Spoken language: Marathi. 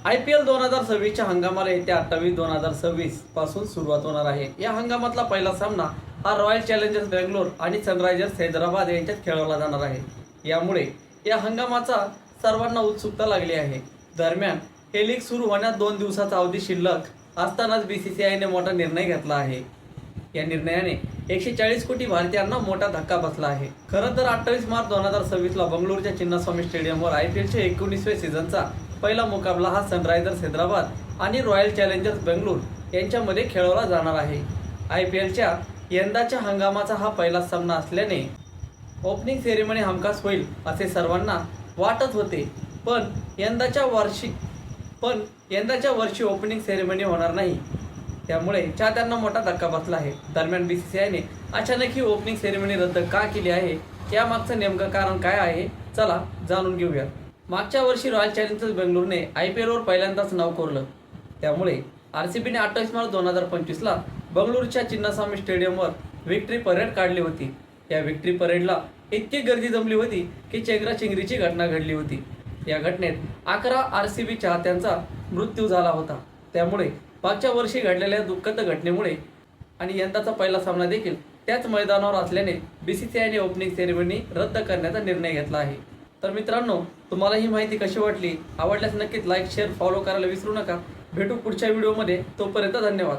IPL 2026च्या हंगामाला येत्या 28/2026 पासून सुरुवात होणार आहे। या हंगामातला पहिला सामना हा रॉयल चॅलेंजर्स बेंगलोर आणि सनरायझर्स हैदराबाद यांच्यात खेळवला जाणार आहे। यामुळे या हंगामाचा सर्वांना उत्सुकता लागली आहे। दरम्यान हे लीग सुरू होण्यास 2 दिवसाचा अवधी शिल्लक असतानाच BCCIने मोठा निर्णय घेतला आहे। या निर्णयाने 140 कोटी भारतीयांना मोठा धक्का बसला आहे। खरं तर 28 मार्च 2026 ला बंगळुरूच्या चिन्नास्वामी स्टेडियमवर IPLच्या 19व्या सीझनचा पहिला मुकाबला हा सनरायझर्स हैदराबाद आणि रॉयल चॅलेंजर्स बेंगलोर यांच्यामध्ये खेळवला जाणार आहे। IPLच्या यंदाच्या हंगामाचा हा पहिला सामना असल्याने ओपनिंग सेरेमनी हमखास होईल असे सर्वांना वाटत होते, पण यंदाच्या वर्षी ओपनिंग सेरेमनी होणार नाही, त्यामुळे चाहत्यांना मोठा धक्का बसला आहे। दरम्यान BCCIने अचानक ही ओपनिंग सेरेमनी रद्द का केली आहे, यामागचं नेमकं कारण काय आहे, चला जाणून घेऊया। मागच्या वर्षी रॉयल चॅलेंजर्स बेंगलोरने IPLवर पहिल्यांदाच नाव कोरलं, त्यामुळे RCBने 28 मार्च 2025 ला बंगळुरूच्या चिन्नास्वामी स्टेडियमवर विक्ट्री परेड काढली होती। या विक्ट्री परेडला इतकी गर्दी जमली होती की चेंगराचेंगरीची घटना घडली होती। या घटनेत 11 RCB चाहत्यांचा मृत्यू झाला होता। त्यामुळे मागच्या वर्षी घडलेल्या दुःखद घटनेमुळे आणि यंदाचा पहिला सामना देखील त्याच मैदानावर असल्याने BCCIने ओपनिंग सेरेमनी रद्द करण्याचा निर्णय घेतला आहे। तर मित्रांनो, तुम्हाला ही माहिती कशी वाटली? आवडल्यास नक्कीच लाईक, शेअर, फॉलो करायला विसरू नका। भेटू पुढच्या व्हिडिओमध्ये, तोपर्यंत धन्यवाद।